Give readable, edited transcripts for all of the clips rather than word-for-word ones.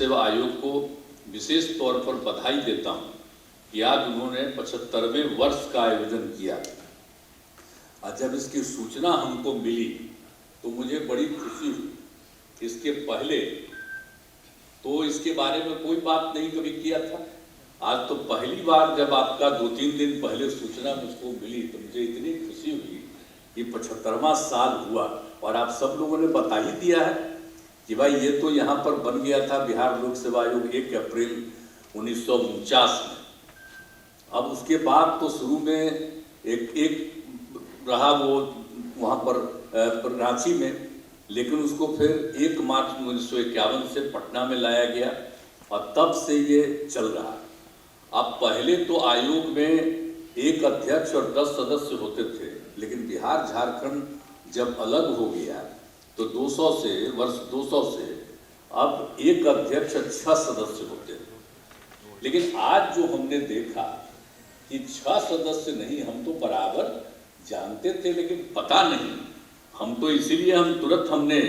सेवा आयोग को विशेष तौर पर बधाई देता हूं कि आज उन्होंने 75वें वर्ष का आयोजन किया। और जब इसकी सूचना हमको मिली तो मुझे बड़ी खुशी हुई। इसके पहले तो इसके बारे में कोई बात नहीं कभी किया था। आज तो पहली बार जब आपका 2-3 दिन पहले सूचना मुझको मिली तो मुझे इतनी खुशी हुई कि 75वां साल हुआ। और आप सब लोगों ने बता ही दिया है कि भाई ये तो यहाँ पर बन गया था बिहार लोक सेवा आयोग 1 अप्रैल 1949 में। अब उसके बाद तो शुरू में एक रहा वो वहाँ पर रांची में, लेकिन उसको फिर 1 मार्च 1951 से पटना में लाया गया और तब से ये चल रहा। अब पहले तो आयोग में 1 अध्यक्ष और 10 सदस्य होते थे, लेकिन बिहार झारखंड जब अलग हो गया तो 200 से वर्ष 200 से अब 1 अध्यक्ष 6 सदस्य होते हैं। लेकिन आज जो हमने देखा कि 6 सदस्य नहीं, हम तो बराबर जानते थे लेकिन पता नहीं। हम तो इसीलिए तुरंत हमने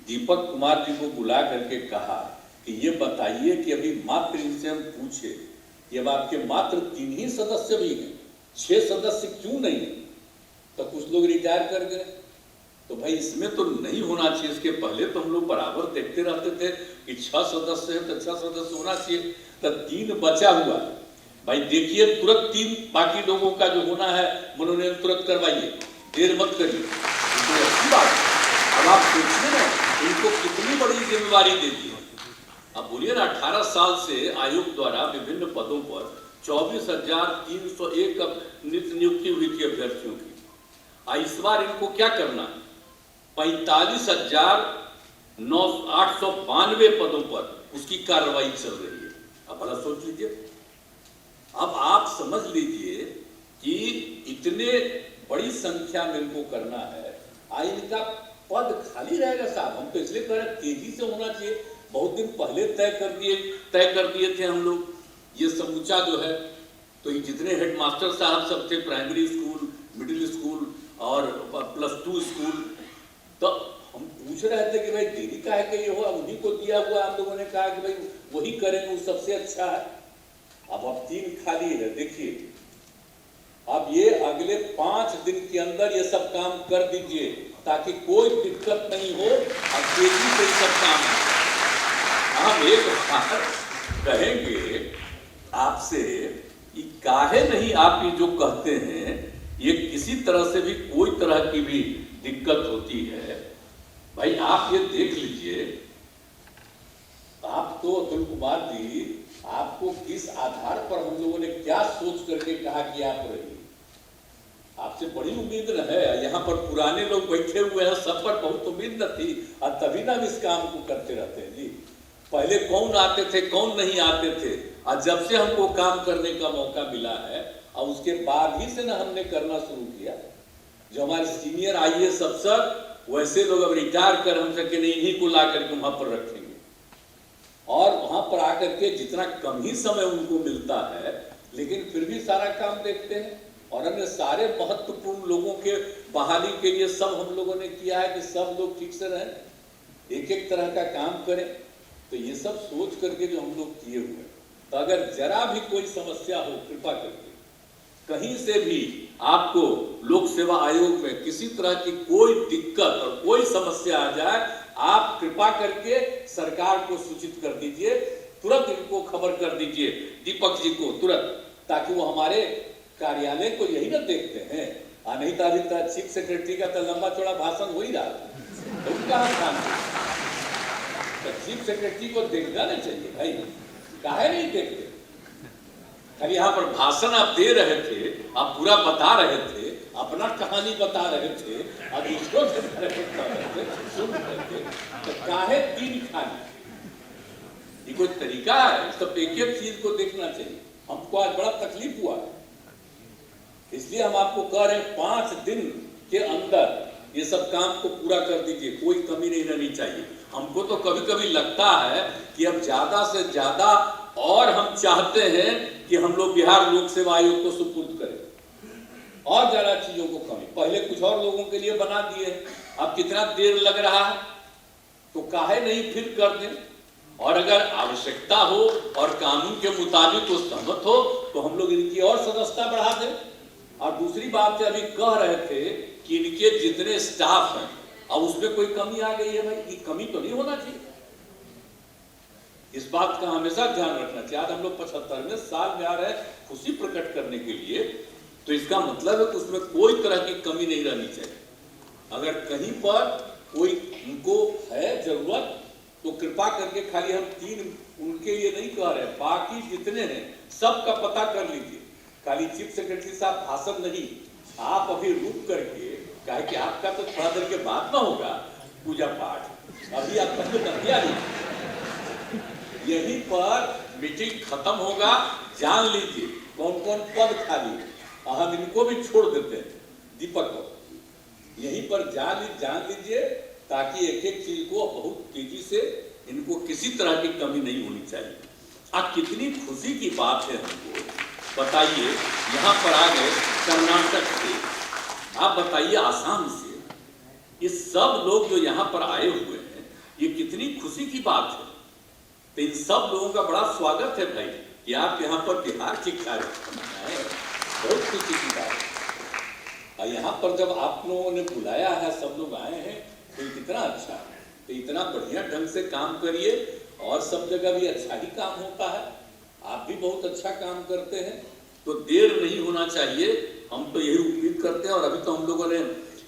दीपक कुमार जी को बुला करके कहा कि ये बताइए कि अभी मात्र इनसे हम पूछे कि अब आपके मात्र 3 ही सदस्य भी हैं, 6 सदस्य क्यों नहीं है? तो कुछ लोग रिटायर कर गए। तो भाई इसमें तो नहीं होना चाहिए। इसके पहले तो हम लोग बराबर देखते रहते थे कि 6 सदस्य है तो 6 सदस्य होना चाहिए। तो 3 बचा हुआ, भाई देखिए तुरंत 3 बाकी लोगों का जो होना है मनोनयन तुरंत करवाइए, देर मत करिए। तो अच्छी बात है। अब आप सोचिए ना इनको कितनी बड़ी जिम्मेवारी दे दी है। अब बोलिए ना 18 साल से आयोग द्वारा विभिन्न पदों पर 24,301 नियुक्ति हुई थी अभ्यर्थियों की। इस बार इनको क्या करना है? 45,892 पदों पर उसकी कार्रवाई चल रही है। अब भला सोच लीजिए। अब आप समझ लीजिए कि इतने बड़ी संख्या में इनको करना है। इनका पद खाली रहेगा साहब। हम तो इसलिए कह रहे हैं तेजी से होना चाहिए। बहुत दिन पहले तय कर दिए थे हम लोग ये समूचा जो है। तो ये जितने हेडमास्टर साहब सब थे, प्राइमरी स्कूल, मिडिल स्कूल और +2 स्कूल, तो हम पूछ रहे थे कि भाई देरी का है कि ये हो। उन्हीं को दिया हुआ हम लोगों ने कहा कि भाई वही करेंगे, वो सबसे अच्छा है। अब 3 खाली है। देखिए अब ये अगले 5 दिन के अंदर ये सब काम कर दीजिए ताकि कोई दिक्कत नहीं हो और तेजी से सब काम हो। हम एक बात कहेंगे आपसे कि काहे नहीं आप ये जो कहते हैं ये किसी तरह से भी कोई तरह की भी दिक्कत होती है। भाई आप ये देख लीजिए, आप तो अतुल कुमार जी, आपको किस आधार पर हम लोगों ने क्या सोच करके कहा कि आप रहिए? आपसे बड़ी उम्मीद न है। यहाँ पर पुराने लोग बैठे हुए हैं, सब पर बहुत उम्मीद न थी और तभी ना इस काम को करते रहते हैं जी। पहले कौन आते थे, कौन नहीं आते थे, और जब से हमको काम करने का मौका मिला है और उसके बाद ही से ना हमने करना शुरू किया। जो हमारे सीनियर IAS अफसर, वैसे लोग अब रिटायर कर हम सके नहीं, इन्हीं को ला करके वहां पर रखेंगे और वहां पर आकर के जितना कम ही समय उनको मिलता है लेकिन फिर भी सारा काम देखते हैं। और हमने सारे महत्वपूर्ण लोगों के बहाली के लिए सब हम लोगों ने किया है कि सब लोग ठीक से रहें, एक तरह का काम करें। तो ये सब सोच करके जो हम लोग किए हुए, तो अगर जरा भी कोई समस्या हो, कृपा करके कहीं से भी आपको लोक सेवा आयोग में किसी तरह की कोई दिक्कत और कोई समस्या आ जाए, आप कृपा करके सरकार को सूचित कर दीजिए। तुरंत इनको खबर कर दीजिए, दीपक जी को तुरंत, ताकि वो हमारे कार्यालय को यही ना देखते हैं। नहीं तो अभी तक चीफ सेक्रेटरी का तो लंबा चौड़ा भाषण हो ही रहा था, उनका काम तो चीफ सेक्रेटरी को देखना नहीं चाहिए भाई, काहे नहीं देखते? खाली यहाँ पर भाषण आप दे रहे थे, आप पूरा बता रहे थे, अपना कहानी बता रहे थे, अब इसको सुन रहे थे, तो काहे 3 खाली? ये कोई तरीका है? सब एक चीज को देखना चाहिए। हमको आज बड़ा तकलीफ हुआ है, इसलिए हम आपको कह रहे हैं 5 दिन के अंदर ये सब काम को पूरा कर दीजिए, कोई कमी नहीं रहनी चाहिए। हमको तो कभी कभी लगता है कि अब ज्यादा से ज्यादा और हम चाहते हैं कि हम लोग बिहार लोक सेवा आयोग को सुपुर्द करें और ज्यादा चीजों को कमी। पहले कुछ और लोगों के लिए बना दिए, अब कितना देर लग रहा है, तो काहे नहीं फिर कर दें। और अगर आवश्यकता हो और कानून के मुताबिक वो सहमत हो तो हम लोग इनकी और सदस्यता बढ़ा दें। और दूसरी बात है, अभी कह रहे थे कि इनके जितने स्टाफ हैं अब उसमें कोई कमी आ गई है। भाई ये कमी तो नहीं होना चाहिए, इस बात का हमेशा ध्यान रखना चाहिए। आज हम लोग 75वें साल में आ रहे हैं खुशी प्रकट करने के लिए, तो इसका मतलब है कि उसमें कोई तरह की कमी नहीं रहनी चाहिए। अगर कहीं पर कोई उनको है जरूरत तो कृपा करके, खाली हम 3 उनके लिए नहीं कह रहे, बाकी जितने हैं सबका पता कर लीजिए। खाली चीफ सेक्रेटरी साहब भाषण नहीं, आप अभी रुक करके, कहे कि आपका तो थोड़ा देर के बाद में होगा पूजा पाठ, अभी आप तक नदिया नहीं, यहीं पर मीटिंग खत्म होगा, जान लीजिए कौन कौन पद खाली, हम इनको भी छोड़ देते हैं, दीपक को यहीं पर जान लीजिए, ताकि एक एक चीज को बहुत तेजी से, इनको किसी तरह की कमी नहीं होनी चाहिए। आप कितनी खुशी की बात है हमको बताइए, यहाँ पर आ गए कर्नाटक से, आप बताइए आसाम से, ये सब लोग जो यहाँ पर आए हुए हैं, ये कितनी खुशी की बात है। तो इन सब लोगों का बड़ा स्वागत है भाई कि आप यहाँ पर बिहार के कार्यक्रम आए, बहुत खुशी की बात है। और यहाँ पर जब आप लोगों ने बुलाया है, सब लोग आए हैं, तो कितना अच्छा है। तो इतना बढ़िया ढंग से काम करिए, और सब जगह भी अच्छा ही काम होता है, आप भी बहुत अच्छा काम करते हैं, तो देर नहीं होना चाहिए। हम तो यही उम्मीद करते हैं। और अभी तो हम लोगों ने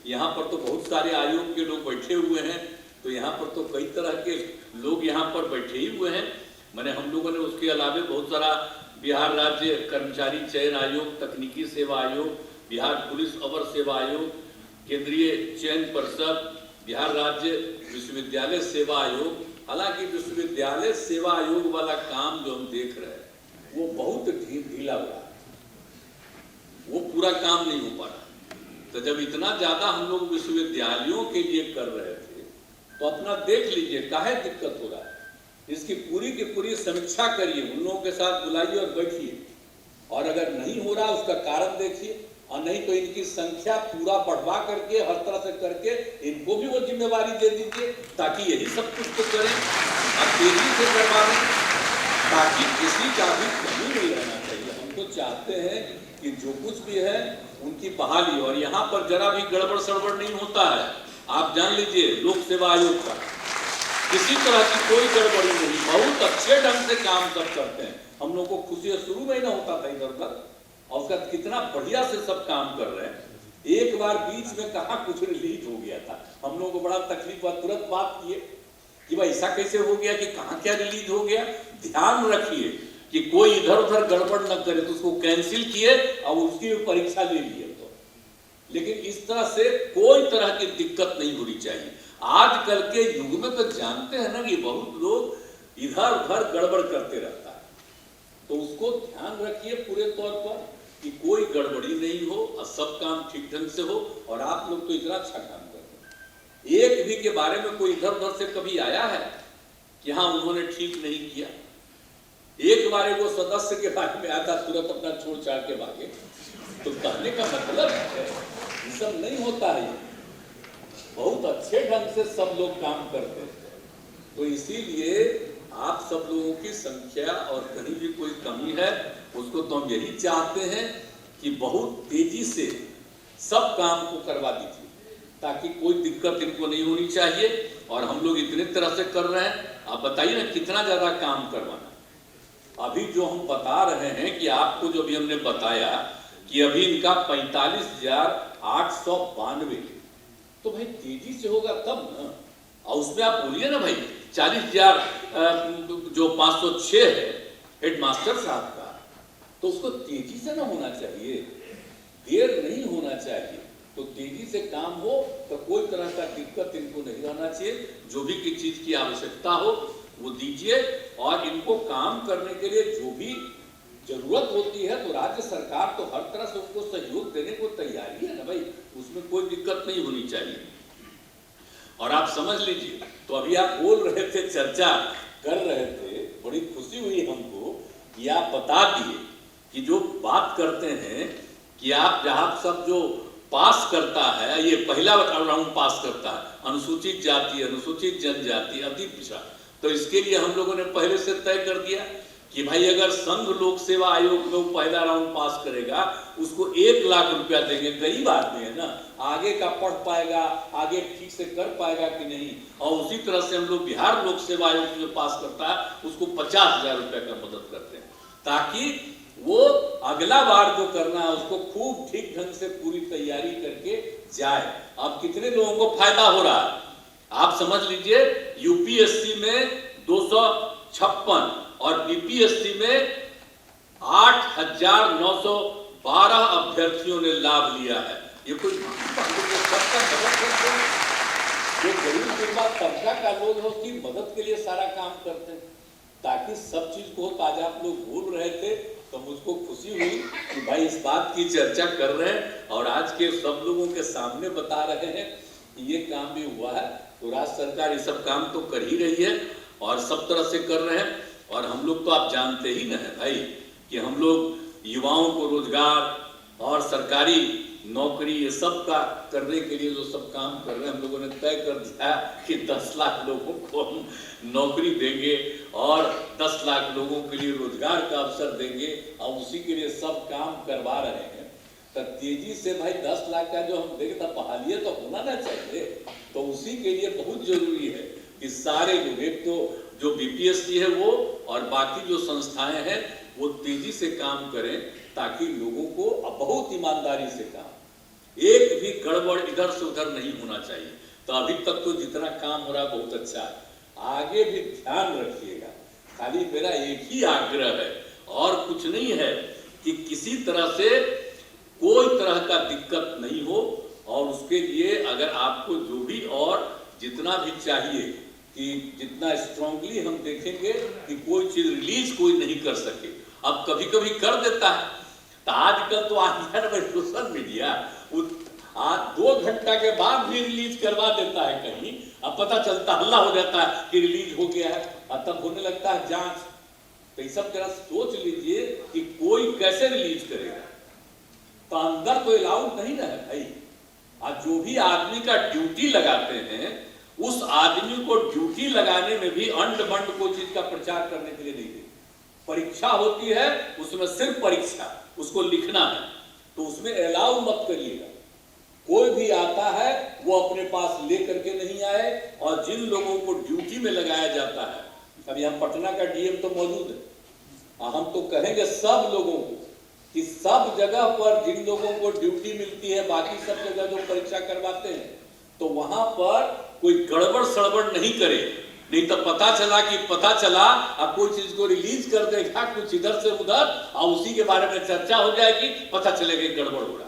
यहाँ पर तो बहुत सारे आयोग के लोग बैठे हुए हैं, तो यहाँ पर तो कई तरह के लोग यहाँ पर बैठे ही हुए हैं। मैंने हम लोगों ने उसके अलावा बहुत सारा बिहार राज्य कर्मचारी चयन आयोग, तकनीकी सेवा आयोग, बिहार पुलिस अवर सेवा आयोग, केंद्रीय चयन परिषद, बिहार राज्य विश्वविद्यालय सेवा आयोग। हालांकि विश्वविद्यालय सेवा आयोग वाला काम जो हम देख रहे हैं वो बहुत ढीला हुआ, वो पूरा काम नहीं हो पा रहा। तो जब इतना ज्यादा हम लोग विश्वविद्यालयों के लिए कर रहे थे, तो अपना देख लीजिए काहे दिक्कत हो रहा है, इसकी पूरी की पूरी समीक्षा करिए, उन लोगों के साथ बुलाइए और बैठिए, और अगर नहीं हो रहा उसका कारण देखिए, और नहीं तो इनकी संख्या पूरा बढ़वा करके, हर तरह से करके इनको भी वो जिम्मेवारी दे दीजिए, ताकि यही सब कुछ तो करें और तेजी से करवाएं, ताकि किसी का भी कमी नहीं रहना चाहिए। हम तो चाहते हैं कि जो कुछ भी है उनकी बहाली, और यहाँ पर जरा भी गड़बड़ सड़बड़ नहीं होता है। आप जान लीजिए लोक सेवा आयोग का किसी तरह की कोई गड़बड़ी नहीं, बहुत अच्छे ढंग से काम सब करते हैं। हम लोग को खुशी शुरू में ही ना होता था इधर उधर, और उसका कितना बढ़िया से सब काम कर रहे हैं। एक बार बीच में कहा कुछ रिलीज हो गया था, हम लोगों को बड़ा तकलीफ हुआ, तुरंत बात किए कि भाई ऐसा कैसे हो गया, कि कहाँ क्या रिलीज हो गया। ध्यान रखिए कि कोई इधर उधर गड़बड़ न करे, तो उसको कैंसिल किए और उसकी परीक्षा ले लिए। तो लेकिन इस तरह से कोई तरह की दिक्कत नहीं होनी चाहिए। आजकल के युग में तो जानते हैं ना कि बहुत लोग इधर उधर गड़बड़ करते रहता है, तो उसको ध्यान रखिए पूरे तौर पर कि कोई गड़बड़ी नहीं हो और सब काम ठीक ढंग से हो। और आप लोग तो इतना अच्छा काम करते हैं, एक भी के बारे में कोई इधर उधर से कभी आया है कि हाँ उन्होंने ठीक नहीं किया। एक बार वो सदस्य के बारे में आता, तुरंत अपना छोड़ छाड़ के भागे। तो कहने का मतलब है ये सब नहीं होता है, बहुत अच्छे ढंग से सब लोग काम करते हैं। तो इसीलिए आप सब लोगों की संख्या और कहीं भी कोई कमी है उसको तो हम यही चाहते हैं कि बहुत तेजी से सब काम को करवा दीजिए, ताकि कोई दिक्कत इनको नहीं होनी चाहिए। और हम लोग इतने तरह से कर रहे हैं, आप बताइए ना कितना ज्यादा काम करवाना। अभी जो हम बता रहे हैं कि आपको जो भी हमने बताया कि अभी इनका 45,892, तो भाई तेजी से होगा तब ना। और उसमें आप बोलिए ना भाई 40,000 जो 506 है हेडमास्टर साहब का, तो उसको तेजी से ना होना चाहिए, देर नहीं होना चाहिए। तो तेजी से काम हो तो कोई तरह का दिक्कत इनको नहीं रहना चाहिए। जो भी किसी चीज की आवश्यकता हो वो दीजिए, और इनको काम करने के लिए जो भी जरूरत होती है तो राज्य सरकार तो हर तरह से उनको सहयोग देने को तैयारी है ना भाई, उसमें कोई दिक्कत नहीं होनी चाहिए। और आप समझ लीजिए, तो अभी आप बोल रहे थे, चर्चा कर रहे थे, बड़ी खुशी हुई हमको कि आप बता दिए कि जो बात करते हैं कि आप सब जो पास करता है, ये पहला राउंड पास करता है अनुसूचित जाति, अनुसूचित जनजाति, अति पिछड़ा, तो इसके लिए हम लोगों ने पहले से तय कर दिया कि भाई अगर संघ लोक सेवा आयोग में वो पहला राउंड पास करेगा, उसको 1 लाख रुपया देंगे। गरीब आदमी है ना, आगे का पढ़ पाएगा, आगे ठीक से कर पाएगा कि नहीं। और उसी तरह से हम लोग बिहार लोक सेवा आयोग जो पास करता है उसको 50,000 रुपया का मदद करते हैं, ताकि वो अगला बार जो करना है उसको खूब ठीक ढंग से पूरी तैयारी करके जाए। अब कितने लोगों को फायदा हो रहा है आप समझ लीजिए। यूपीएससी में 256 और बीपीएससी में 8,912 अभ्यर्थियों ने लाभ लिया है। ये कोई जो गरीब गुरबा तबका का लोग हो उसकी मदद के लिए सारा काम करते हैं, ताकि सब चीज को आज आप लोग भूल रहे थे तो मुझको खुशी हुई कि भाई इस बात की चर्चा कर रहे हैं और आज के सब लोगों के सामने बता रहे हैं कि ये काम भी हुआ है। तो राज्य सरकार ये सब काम तो कर ही रही है और सब तरह से कर रहे हैं। और हम लोग तो आप जानते ही ना है भाई कि हम लोग युवाओं को रोजगार और सरकारी नौकरी ये सब का करने के लिए जो सब काम कर रहे हैं, हम लोगों ने तय कर दिया कि 10 लाख लोगों को हम नौकरी देंगे और 10 लाख लोगों के लिए रोजगार का अवसर देंगे और उसी के लिए सब काम करवा रहे हैं। तो तेजी से भाई 10 लाख का जो हम देंगे तो बहाली तो होना ना चाहिए। तो उसी के लिए बहुत जरूरी है कि सारे एक तो जो बीपीएससी है वो और बाकी जो संस्थाएं हैं वो तेजी से काम करें, ताकि लोगों को बहुत ईमानदारी से काम, एक भी गड़बड़ इधर से उधर नहीं होना चाहिए। तो अभी तक तो जितना काम हो रहा है बहुत अच्छा है, आगे भी ध्यान रखिएगा। खाली मेरा एक ही आग्रह है और कुछ नहीं है कि किसी तरह से कोई तरह का दिक्कत नहीं हो। और उसके लिए अगर आपको जो भी और जितना भी चाहिए कि जितना स्ट्रांगली हम देखेंगे कि कोई चीज रिलीज कोई नहीं कर सके, अब कभी कभी कर देता है। तो आजकल तो आ गया ना सोशल मीडिया, आज 2 घंटा के बाद भी रिलीज करवा देता है कहीं, अब पता चलता हल्ला हो जाता है कि रिलीज हो गया है और तब होने लगता है जांच। तो ये सब जरा सोच लीजिए कि कोई कैसे रिलीज करेगा। तो अंदर तो अलाउड नहीं ना है भाई। और जो भी आदमी का ड्यूटी लगाते हैं उस आदमी को ड्यूटी लगाने में भी अंड बंड कोई चीज का प्रचार करने के लिए नहीं देते। परीक्षा होती है उसमें सिर्फ परीक्षा, उसको लिखना है, तो उसमें अलाउ मत करिएगा। कोई भी आता है वो अपने पास ले करके नहीं आए। और जिन लोगों को ड्यूटी में लगाया जाता है, अभी हम पटना का डीएम तो मौजूद है, हम तो कहेंगे सब लोगों को कि सब जगह पर जिन लोगों को ड्यूटी मिलती है, बाकी सब जगह जो परीक्षा करवाते हैं, तो वहां पर कोई गड़बड़ सड़बड़ नहीं करे। नहीं तो पता चला अब कोई चीज को रिलीज कर देगा कुछ इधर से उधर और उसी के बारे में चर्चा हो जाएगी, पता चलेगा गड़बड़ हो रहा है।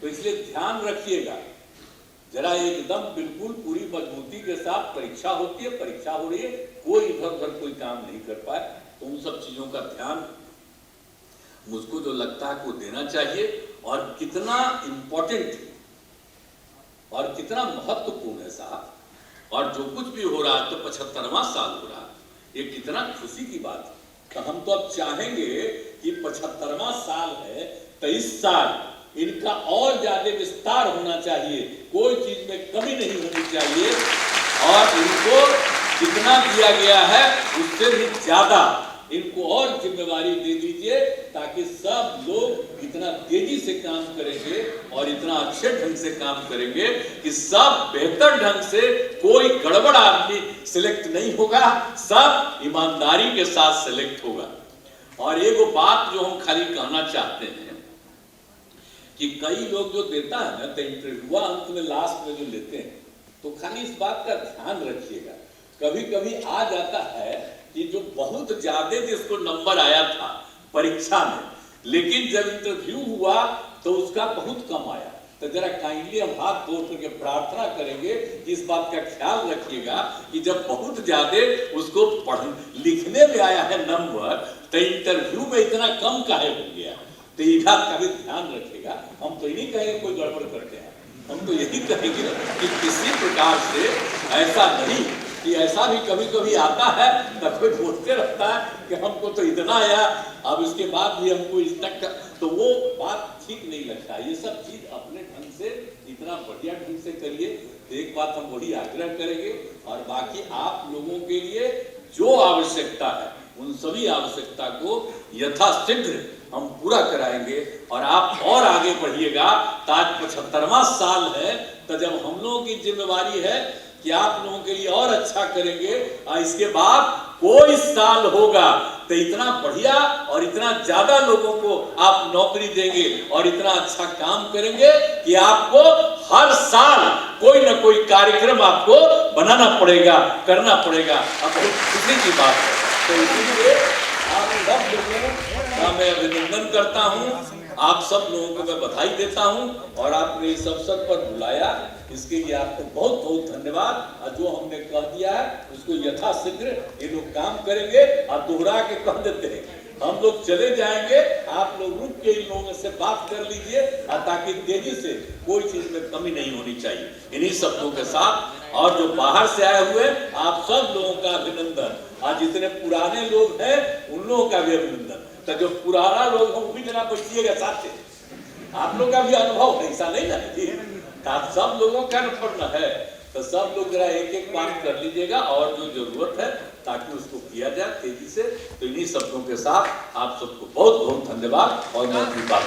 तो इसलिए ध्यान रखिएगा जरा, एकदम बिल्कुल पूरी मजबूती के साथ परीक्षा होती है, परीक्षा हो रही है, कोई इधर उधर कोई काम नहीं कर पाए। तो उन सब चीजों का ध्यान मुझको जो लगता है को देना चाहिए। और कितना इंपॉर्टेंट और कितना महत्वपूर्ण है साहब। और जो कुछ भी हो रहा है तो 75वां साल हो रहा है, ये कितना खुशी की बात है। तो हम तो अब चाहेंगे कि 75वां साल है तो इस साल इनका और ज्यादा विस्तार होना चाहिए, कोई चीज में कमी नहीं होनी चाहिए। और इनको जितना दिया गया है उससे भी ज्यादा इनको और जिम्मेवारी दे दीजिए, ताकि सब लोग इतना तेजी से काम करेंगे और इतना अच्छे ढंग से काम करेंगे कि सब बेहतर ढंग से, कोई गड़बड़ आदमी सिलेक्ट नहीं होगा, सब ईमानदारी के साथ सिलेक्ट होगा। और एक वो बात जो हम खाली कहना चाहते हैं कि कई लोग जो देता है ना तो इंटरव्यू अंत में लास्ट में जो लेते हैं, तो खाली इस बात का ध्यान रखिएगा। कभी कभी आ जाता है कि जो बहुत ज्यादा जिसको नंबर आया था परीक्षा में, लेकिन जब इंटरव्यू हुआ तो उसका बहुत कम आया। तो जरा काइंडली हम हाथ जोड़ करके प्रार्थना करेंगे कि इस बात का ख्याल रखिएगा कि जब बहुत ज्यादा उसको लिखने में आया है नंबर, तो इंटरव्यू में इतना कम काहे हो गया। तो ये बात का भी ध्यान रखिएगा। हम तो नहीं कहेंगे कोई गड़बड़ करते हैं, हम तो यही कहेंगे कि किसी प्रकार से ऐसा नहीं कि ऐसा भी कभी कभी आता है तो कोई बोलते रहता है कि हमको तो इतना आया, अब इसके बाद भी हमको इस तक, तो वो बात ठीक नहीं लगता। ये सब चीज अपने ढंग से इतना बढ़िया ढंग से करिए तो एक बात हम वही आग्रह करेंगे, और बाकी आप लोगों के लिए जो आवश्यकता है उन सभी आवश्यकता को यथाशीघ्र हम पूरा कराएंगे। और आप और आगे बढ़िएगा, आज 75वां साल है, तो जब हम लोगों की जिम्मेवारी है कि आप लोगों के लिए और अच्छा करेंगे, और इसके बाद कोई साल होगा तो इतना बढ़िया और इतना ज्यादा लोगों को आप नौकरी देंगे और इतना अच्छा काम करेंगे कि आपको हर साल कोई ना कोई कार्यक्रम आपको बनाना पड़ेगा, करना पड़ेगा। अब बहुत खुशी की बात है। तो इसीलिए आप सब लोगों का मैं अभिनंदन करता हूँ, आप सब लोगों को मैं बधाई देता हूँ, और आपने इस अवसर पर बुलाया, इसके लिए आपको बहुत बहुत धन्यवाद। और जो हमने कह दिया है उसको यथाशीघ्र ये लोग काम करेंगे। और दोहरा के कह देते हैं, हम लोग चले जाएंगे, आप लोग रुक के इन लोगों से बात कर लीजिए, ताकि तेजी से कोई चीज में कमी नहीं होनी चाहिए। इन्हीं शब्दों के साथ, और जो बाहर से आए हुए आप सब लोगों का अभिनंदन, और जितने पुराने लोग हैं उन लोगों का भी अभिनंदन। तो जो पुराना लोग हैं वो भी जना बैठिएगा साथ से, आप लोग का भी अनुभव है, ऐसा नहीं ना है, आप सब लोगों का अनुभव है, तो सब लोग जरा एक एक बात कर लीजिएगा, और जो जरूरत है ताकि उसको किया जाए तेजी से। तो इन्हीं शब्दों के साथ आप सबको बहुत बहुत धन्यवाद, और मैं अपनी बात